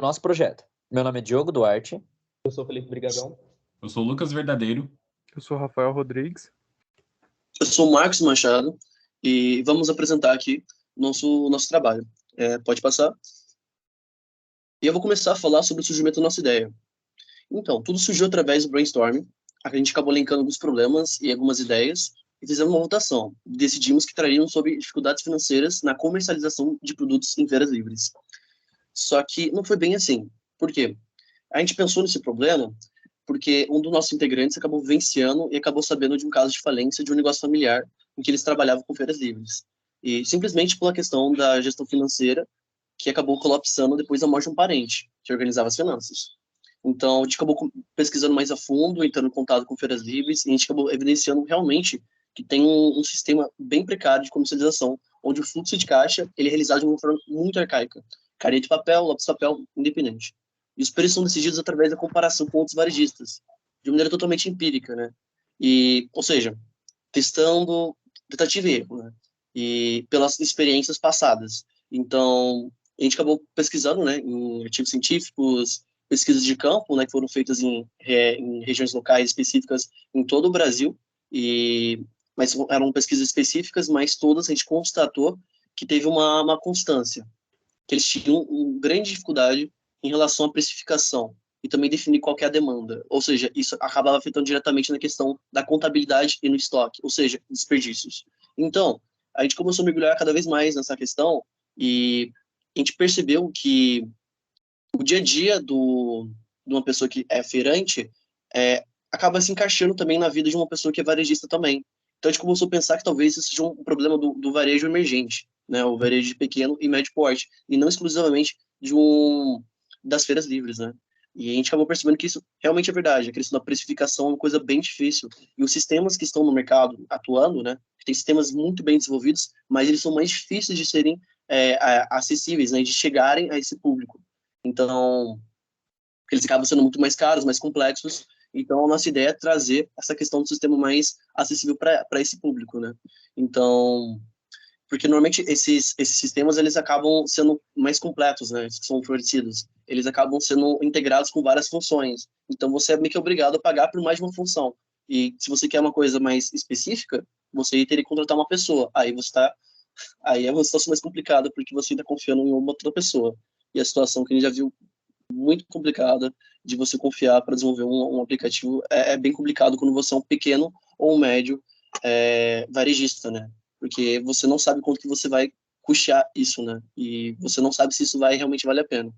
nosso projeto. Meu nome é Diogo Duarte. Eu sou Felipe Brigagão. Eu sou o Lucas Verdadeiro. Eu sou Rafael Rodrigues. Eu sou o Marcos Machado e vamos apresentar aqui nosso trabalho. Pode passar. E eu vou começar a falar sobre o surgimento da nossa ideia. Então, tudo surgiu através do brainstorming. A gente acabou linkando alguns problemas e algumas ideias e fizemos uma votação. Decidimos que traríamos sobre dificuldades financeiras na comercialização de produtos em feiras livres. Só que não foi bem assim. Por quê? A gente pensou nesse problema porque um dos nossos integrantes acabou vivenciando e acabou sabendo de um caso de falência de um negócio familiar em que eles trabalhavam com feiras livres. E simplesmente pela questão da gestão financeira, que acabou colapsando depois da morte de um parente, que organizava as finanças. Então, a gente acabou pesquisando mais a fundo, entrando em contato com feiras livres, e a gente acabou evidenciando realmente que tem um sistema bem precário de comercialização, onde o fluxo de caixa ele é realizado de uma forma muito arcaica. Caneta de papel, lápis de papel, independente. E os preços são decididos através da comparação com outros varejistas, de maneira totalmente empírica, né? Ou seja, testando, tentativa e erro, né? E pelas experiências passadas. Então, a gente acabou pesquisando, né, em artigos científicos, pesquisas de campo, né, que foram feitas em regiões locais específicas em todo o Brasil, mas eram pesquisas específicas, mas todas a gente constatou que teve uma constância, que eles tinham uma grande dificuldade em relação à precificação e também definir qual que é a demanda. Ou seja, isso acabava afetando diretamente na questão da contabilidade e no estoque, ou seja, desperdícios. Então, a gente começou a mergulhar cada vez mais nessa questão e a gente percebeu que o dia a dia de uma pessoa que é feirante acaba se encaixando também na vida de uma pessoa que é varejista também. Então, a gente começou a pensar que talvez isso seja um problema do varejo emergente, né? O varejo de pequeno e médio porte, e não exclusivamente das feiras livres, né? E a gente acabou percebendo que isso realmente é verdade. A questão da precificação é uma coisa bem difícil. E os sistemas que estão no mercado atuando, né? Tem sistemas muito bem desenvolvidos, mas eles são mais difíceis de serem acessíveis, né? De chegarem a esse público. Então, eles acabam sendo muito mais caros, mais complexos. Então, a nossa ideia é trazer essa questão do sistema mais acessível para esse público, né? Então, porque normalmente esses sistemas eles acabam sendo mais completos, né? Que são oferecidos. Eles acabam sendo integrados com várias funções. Então, você é meio que obrigado a pagar por mais de uma função. E se você quer uma coisa mais específica, você teria que contratar uma pessoa. Aí é uma situação mais complicada, porque você está confiando em uma outra pessoa. E a situação que a gente já viu muito complicada de você confiar para desenvolver um aplicativo é bem complicado quando você é um pequeno ou um médio varejista, né? Porque você não sabe quanto que você vai custear isso, né? E você não sabe se isso vai realmente valer a pena.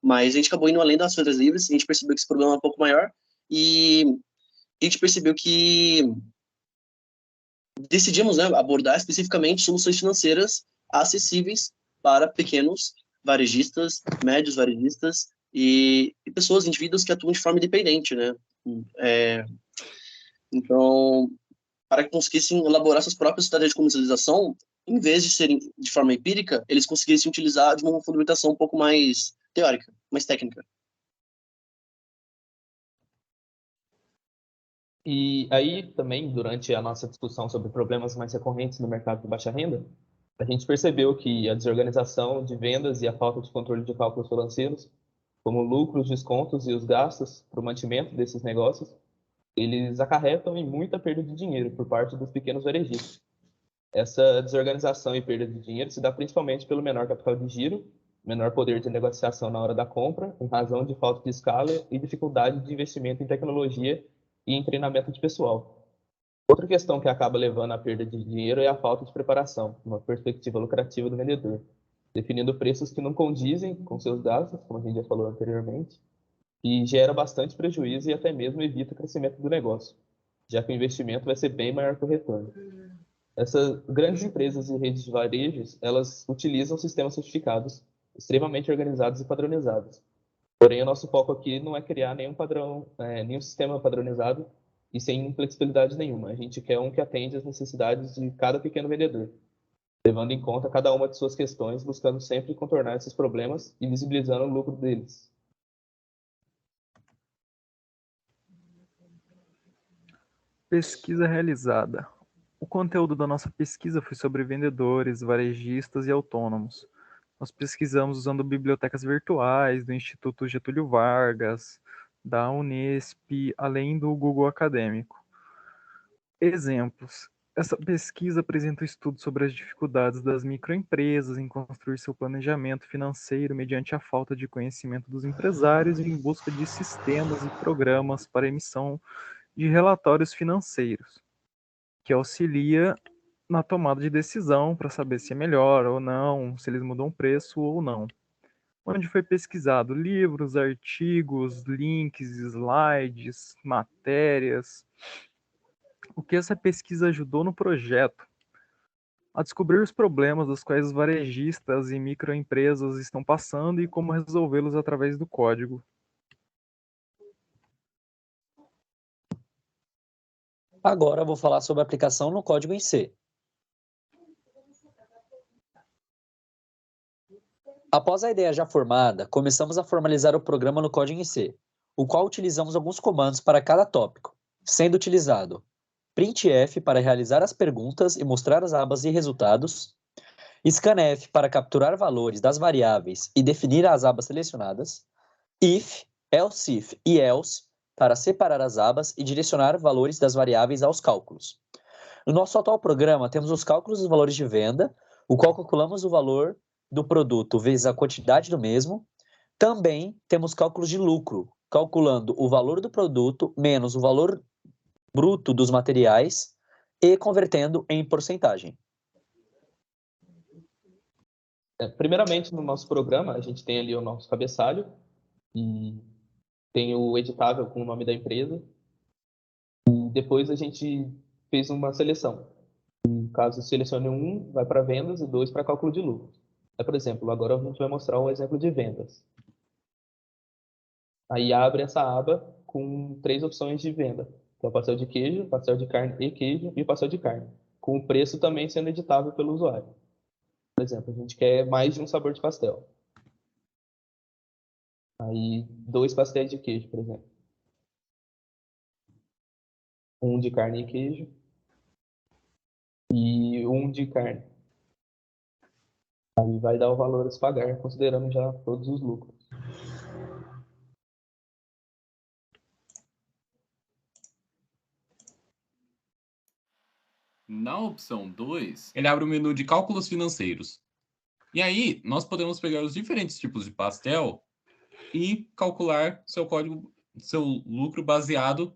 Mas a gente acabou indo além das feiras livres, a gente percebeu que esse problema é um pouco maior e a gente percebeu que decidimos, né, abordar especificamente soluções financeiras acessíveis para pequenos varejistas, médios varejistas e pessoas, indivíduos que atuam de forma independente, né? Então, para que conseguissem elaborar suas próprias estratégias de comercialização, em vez de serem de forma empírica, eles conseguissem utilizar de uma fundamentação um pouco mais teórica, mais técnica. E aí, também, durante a nossa discussão sobre problemas mais recorrentes no mercado de baixa renda, a gente percebeu que a desorganização de vendas e a falta de controle de cálculos financeiros, como lucros, descontos e os gastos para o mantimento desses negócios, eles acarretam em muita perda de dinheiro por parte dos pequenos varejistas. Essa desorganização e perda de dinheiro se dá principalmente pelo menor capital de giro, menor poder de negociação na hora da compra, em razão de falta de escala e dificuldade de investimento em tecnologia e em treinamento de pessoal. Outra questão que acaba levando à perda de dinheiro é a falta de preparação, uma perspectiva lucrativa do vendedor, definindo preços que não condizem com seus gastos, como a gente já falou anteriormente, e gera bastante prejuízo e até mesmo evita o crescimento do negócio, já que o investimento vai ser bem maior que o retorno. Essas grandes empresas e redes de varejos, elas utilizam sistemas sofisticados, extremamente organizados e padronizados. Porém, o nosso foco aqui não é criar nenhum padrão, nenhum sistema padronizado e sem flexibilidade nenhuma. A gente quer um que atende às necessidades de cada pequeno vendedor, levando em conta cada uma de suas questões, buscando sempre contornar esses problemas e visibilizando o lucro deles. Pesquisa realizada. O conteúdo da nossa pesquisa foi sobre vendedores, varejistas e autônomos. Nós pesquisamos usando bibliotecas virtuais do Instituto Getúlio Vargas, da Unesp, além do Google Acadêmico. Exemplos. Essa pesquisa apresenta um estudo sobre as dificuldades das microempresas em construir seu planejamento financeiro mediante a falta de conhecimento dos empresários em busca de sistemas e programas para emissão de relatórios financeiros, que auxilia na tomada de decisão para saber se é melhor ou não, se eles mudam o preço ou não. Onde foi pesquisado livros, artigos, links, slides, matérias. O que essa pesquisa ajudou no projeto? A descobrir os problemas dos quais os varejistas e microempresas estão passando e como resolvê-los através do código. Agora eu vou falar sobre a aplicação no código em C. Após a ideia já formada, começamos a formalizar o programa no código em C, o qual utilizamos alguns comandos para cada tópico, sendo utilizado printf para realizar as perguntas e mostrar as abas e resultados, scanf para capturar valores das variáveis e definir as abas selecionadas, if, else e else para separar as abas e direcionar valores das variáveis aos cálculos. No nosso atual programa, temos os cálculos dos valores de venda, o qual calculamos o valor do produto vezes a quantidade do mesmo. Também temos cálculos de lucro, calculando o valor do produto menos o valor bruto dos materiais e convertendo em porcentagem. Primeiramente, no nosso programa, a gente tem ali o nosso cabeçalho e tem o editável com o nome da empresa. E depois a gente fez uma seleção. Caso selecione 1, vai para vendas e 2 para cálculo de lucro. Por exemplo, agora a gente vai mostrar um exemplo de vendas. Aí abre essa aba com 3 opções de venda. Que é o pastel de queijo, pastel de carne e queijo e pastel de carne. Com o preço também sendo editável pelo usuário. Por exemplo, a gente quer mais de um sabor de pastel. Aí 2 pastéis de queijo, por exemplo. Um de carne e queijo. E um de carne. Aí vai dar o valor a se pagar, considerando já todos os lucros. Na opção 2, ele abre o menu de cálculos financeiros. E aí, nós podemos pegar os diferentes tipos de pastel e calcular seu lucro baseado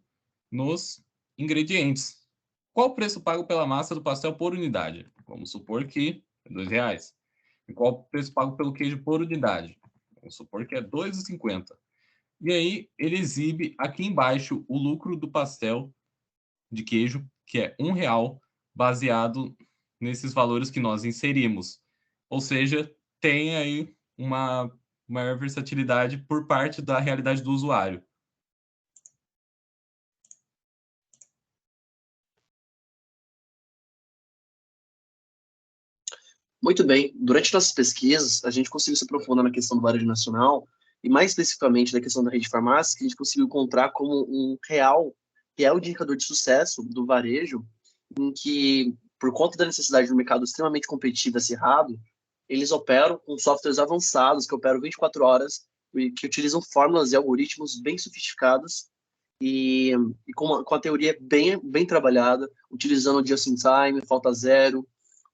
nos ingredientes. Qual o preço pago pela massa do pastel por unidade? Vamos supor que é R$2. E qual o preço pago pelo queijo por unidade? Vamos supor que é R$2,50. E aí, ele exibe aqui embaixo o lucro do pastel de queijo, que é R$1, baseado nesses valores que nós inserimos. Ou seja, tem aí uma maior versatilidade por parte da realidade do usuário. Muito bem. Durante nossas pesquisas, a gente conseguiu se aprofundar na questão do varejo nacional e mais especificamente da questão da rede de farmácias, que a gente conseguiu encontrar como um real indicador de sucesso do varejo, em que, por conta da necessidade de um mercado extremamente competitivo e acirrado, eles operam com softwares avançados, que operam 24 horas, e que utilizam fórmulas e algoritmos bem sofisticados e com a teoria bem trabalhada, utilizando o just-in-time, falta zero,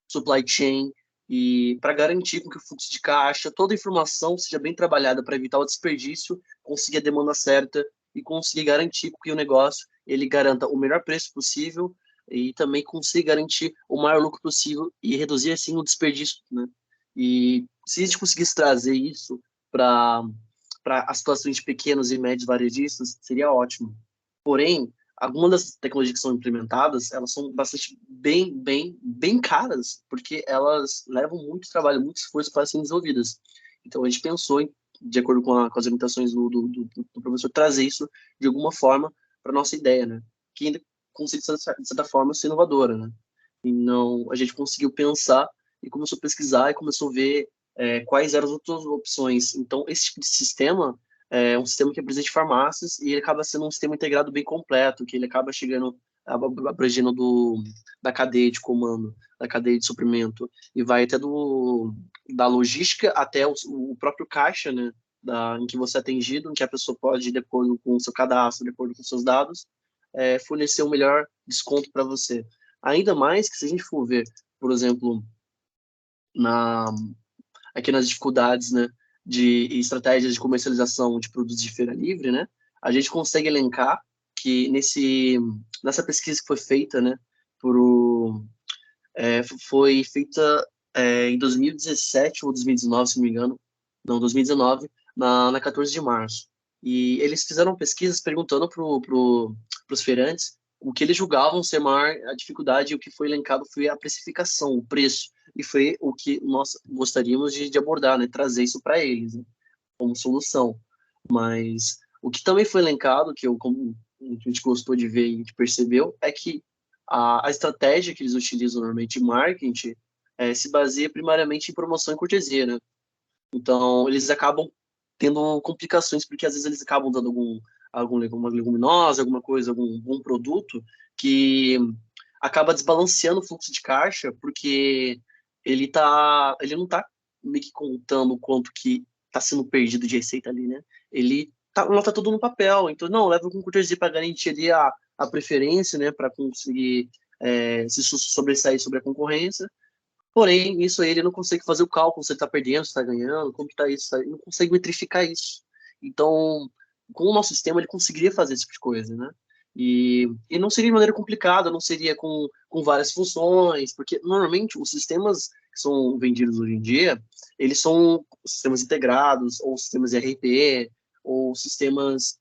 supply chain, e para garantir que o fluxo de caixa, toda a informação seja bem trabalhada para evitar o desperdício, conseguir a demanda certa e conseguir garantir que o negócio ele garanta o melhor preço possível e também consiga garantir o maior lucro possível e reduzir assim o desperdício, né? E se a gente conseguisse trazer isso para as situações de pequenos e médios varejistas, seria ótimo. Porém, algumas das tecnologias que são implementadas, elas são bastante bem caras, porque elas levam muito trabalho, muito esforço para serem desenvolvidas. Então, a gente pensou, de acordo com as orientações do professor, trazer isso de alguma forma para nossa ideia, né? Que ainda consegue, de certa forma, ser inovadora, né? E não, a gente conseguiu pensar e começou a pesquisar e começou a ver quais eram as outras opções. Então, esse tipo de sistema é um sistema que é presente em farmácias e ele acaba sendo um sistema integrado bem completo, que ele acaba chegando abrangendo da cadeia de comando, da cadeia de suprimento, e vai até da logística até o próprio caixa, né, em que você é atendido, em que a pessoa pode, de acordo com o seu cadastro, de acordo com os seus dados, fornecer o melhor desconto para você. Ainda mais que se a gente for ver, por exemplo, aqui nas dificuldades, né, de estratégias de comercialização de produtos de feira livre, né, a gente consegue elencar que nessa pesquisa que foi feita, né, foi feita em 2017 ou 2019, se não me engano, não, 2019, na 14 de março. E eles fizeram pesquisas perguntando para os feirantes o que eles julgavam ser maior a dificuldade, e o que foi elencado foi a precificação, o preço, e foi o que nós gostaríamos de abordar, né, trazer isso para eles, né, como solução. Mas o que também foi elencado, como a gente gostou de ver e a gente percebeu, é que a estratégia que eles utilizam normalmente de marketing se baseia primariamente em promoção e cortesia, né? Então, eles acabam tendo complicações, porque às vezes eles acabam dando alguma leguminosa, alguma coisa, algum produto que acaba desbalanceando o fluxo de caixa, porque ele não está meio que contando o quanto que está sendo perdido de receita ali, né? Ele anota tudo no papel, então não, leva com cortesia para garantir ali a preferência, né, para conseguir se sobressair sobre a concorrência. Porém, isso aí ele não consegue fazer o cálculo se ele está perdendo, se está ganhando, como está isso, ele não consegue metrificar isso. Então, com o nosso sistema, ele conseguiria fazer esse tipo de coisa, né? E não seria de maneira complicada, não seria com várias funções, porque normalmente os sistemas que são vendidos hoje em dia, eles são sistemas integrados, ou sistemas ERP, ou sistemas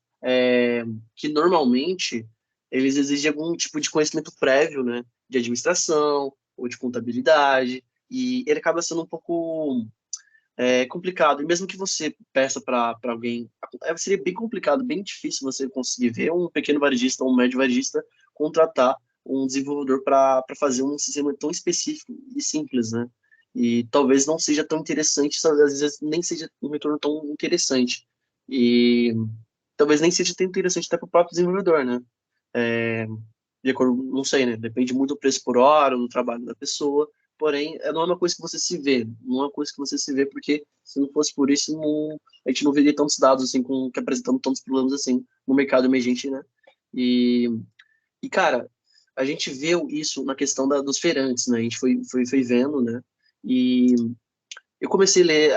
que normalmente eles exigem algum tipo de conhecimento prévio, né? De administração, ou de contabilidade, e ele acaba sendo um pouco complicado. E mesmo que você peça para alguém, seria bem complicado, bem difícil você conseguir ver um pequeno varejista ou um médio varejista contratar um desenvolvedor para fazer um sistema tão específico e simples, né? E talvez não seja tão interessante, às vezes nem seja um retorno tão interessante. E talvez nem seja tão interessante até para o próprio desenvolvedor, né? De acordo, não sei, né? Depende muito do preço por hora, do trabalho da pessoa. Porém, não é uma coisa que você se vê. Não é uma coisa que você se vê, porque se não fosse por isso, a gente não veria tantos dados assim, que apresentando tantos problemas assim no mercado emergente, né? E, cara, a gente viu isso na questão dos feirantes, né? A gente foi vendo, né? E eu comecei a ler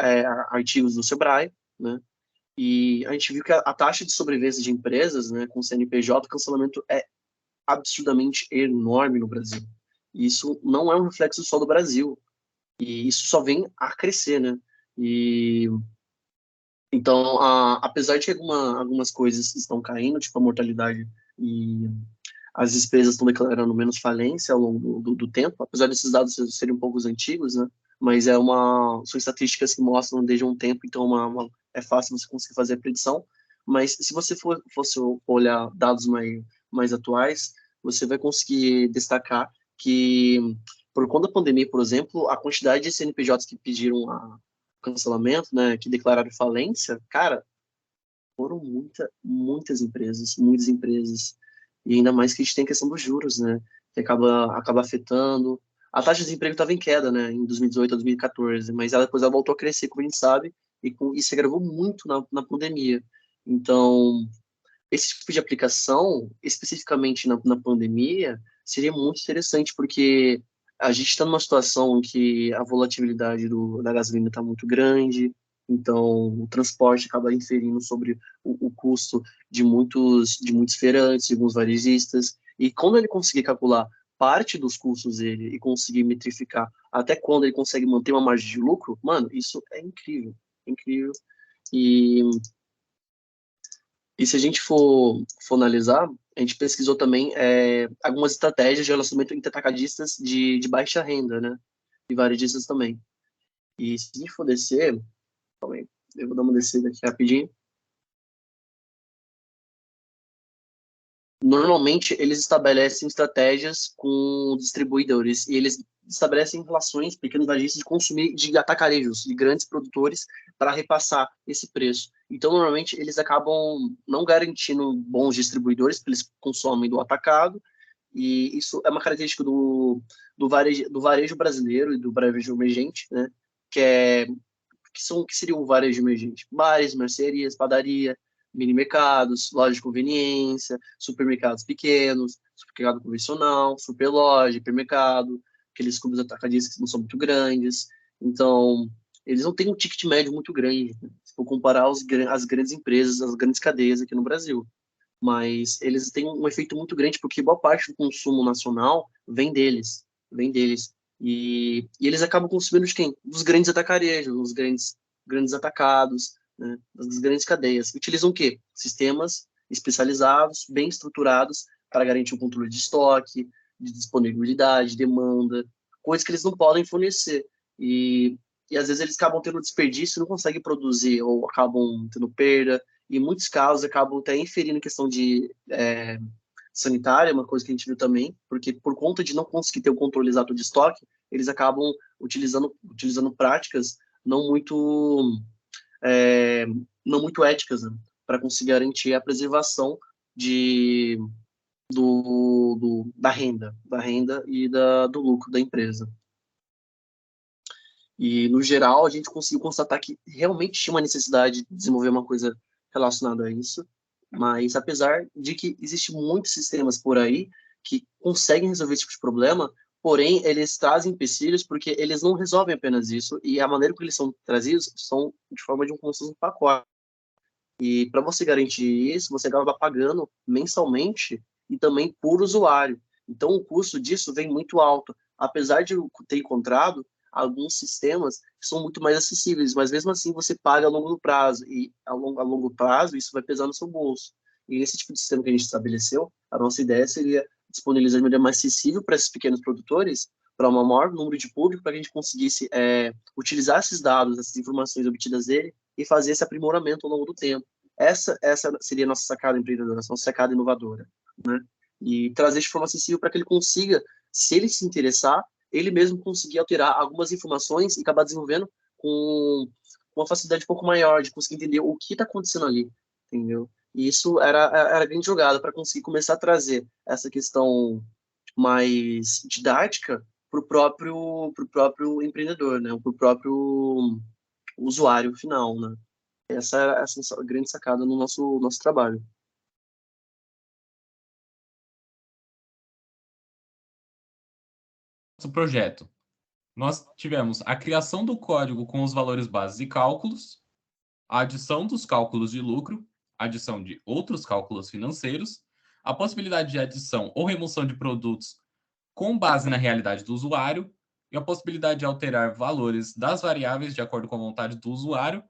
artigos do Sebrae, né? E a gente viu que a taxa de sobrevivência de empresas, né, com CNPJ, cancelamento é absurdamente enorme no Brasil. E isso não é um reflexo só do Brasil. E isso só vem a crescer, né? E então, apesar de que algumas coisas estão caindo, tipo a mortalidade e as despesas estão declarando menos falência ao longo do tempo, apesar desses dados serem um pouco antigos, né? Mas são estatísticas que mostram desde um tempo, então é fácil você conseguir fazer a predição. Mas se você fosse olhar dados mais atuais, você vai conseguir destacar que, por conta da pandemia, por exemplo, a quantidade de CNPJs que pediram cancelamento, né, que declararam falência, cara, foram muitas empresas. E ainda mais que a gente tem a questão dos juros, né, que acaba afetando. A taxa de desemprego estava em queda, né, em 2018 a 2014, mas depois ela voltou a crescer, como a gente sabe, e se agravou muito na pandemia. Então, esse tipo de aplicação, especificamente na pandemia, seria muito interessante, porque a gente está numa situação em que a volatilidade da gasolina está muito grande, então o transporte acaba inferindo sobre o custo de muitos feirantes, de alguns varejistas, e quando ele conseguir calcular parte dos custos dele e conseguir metrificar até quando ele consegue manter uma margem de lucro, mano, isso é incrível, incrível. E se a gente for analisar, a gente pesquisou também algumas estratégias de relacionamento entre atacadistas de baixa renda, né? E varejistas também. E se a gente for descer, calma aí, eu vou dar uma descida aqui rapidinho. Normalmente, eles estabelecem estratégias com distribuidores e eles estabelecem relações, pequenos varejistas, de consumir de atacarejos, de grandes produtores, para repassar esse preço. Então, normalmente, eles acabam não garantindo bons distribuidores, porque eles consomem do atacado, E isso é uma característica do varejo brasileiro e do varejo emergente, né? Que seria o varejo emergente? Bares, mercearias, padaria, mini mercados, lojas de conveniência, supermercados pequenos, supermercado convencional, superloja, hipermercado, aqueles clubes atacadistas que não são muito grandes. Então, eles não têm um ticket médio muito grande, né? Se for comparar as grandes empresas, as grandes cadeias aqui no Brasil. Mas eles têm um efeito muito grande porque boa parte do consumo nacional vem deles. E eles acabam consumindo de quem? Dos grandes atacarejos, dos grandes atacados, né? Das grandes cadeias. Utilizam o quê? Sistemas especializados, bem estruturados, para garantir o controle de estoque, de disponibilidade, demanda, coisas que eles não podem fornecer. E às vezes eles acabam tendo desperdício e não conseguem produzir, ou acabam tendo perda, e em muitos casos acabam até inferindo em questão de sanitária, uma coisa que a gente viu também, porque por conta de não conseguir ter o controle exato de estoque, eles acabam utilizando práticas não muito, não muito éticas, né, para conseguir garantir a preservação da renda e do lucro da empresa. E, no geral, a gente conseguiu constatar que realmente tinha uma necessidade de desenvolver uma coisa relacionada a isso, mas apesar de que existem muitos sistemas por aí que conseguem resolver esse tipo de problema, porém, eles trazem empecilhos porque eles não resolvem apenas isso, e a maneira como eles são trazidos são de forma de como se fosse um pacote. E para você garantir isso, você acaba pagando mensalmente e também por usuário. Então, o custo disso vem muito alto. Apesar de eu ter encontrado alguns sistemas que são muito mais acessíveis, mas mesmo assim você paga a longo prazo, e a longo prazo isso vai pesar no seu bolso. E esse tipo de sistema que a gente estabeleceu, a nossa ideia seria disponibilizar de maneira mais acessível para esses pequenos produtores, para um maior número de público, para que a gente conseguisse utilizar esses dados, essas informações obtidas dele, e fazer esse aprimoramento ao longo do tempo. Essa seria a nossa sacada empreendedora, a nossa sacada inovadora, né? E trazer de forma acessível para que ele consiga, se ele se interessar, ele mesmo conseguir alterar algumas informações e acabar desenvolvendo com uma facilidade um pouco maior de conseguir entender o que está acontecendo ali, entendeu? E isso era a grande jogada para conseguir começar a trazer essa questão mais didática para o próprio empreendedor, né? Para o próprio usuário final, né? Essa é a grande sacada no nosso trabalho. Nosso projeto. Nós tivemos a criação do código com os valores bases e cálculos, a adição dos cálculos de lucro, a adição de outros cálculos financeiros, a possibilidade de adição ou remoção de produtos com base na realidade do usuário e a possibilidade de alterar valores das variáveis de acordo com a vontade do usuário,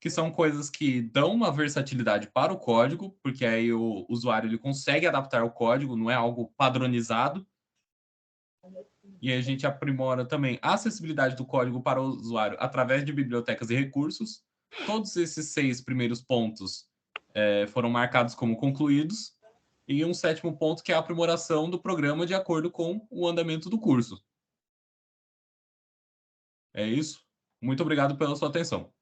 que são coisas que dão uma versatilidade para o código, porque aí o usuário ele consegue adaptar o código, não é algo padronizado. E a gente aprimora também a acessibilidade do código para o usuário através de bibliotecas e recursos. Todos esses 6 primeiros pontos foram marcados como concluídos. E um 7º ponto que é a aprimoração do programa de acordo com o andamento do curso. É isso. Muito obrigado pela sua atenção.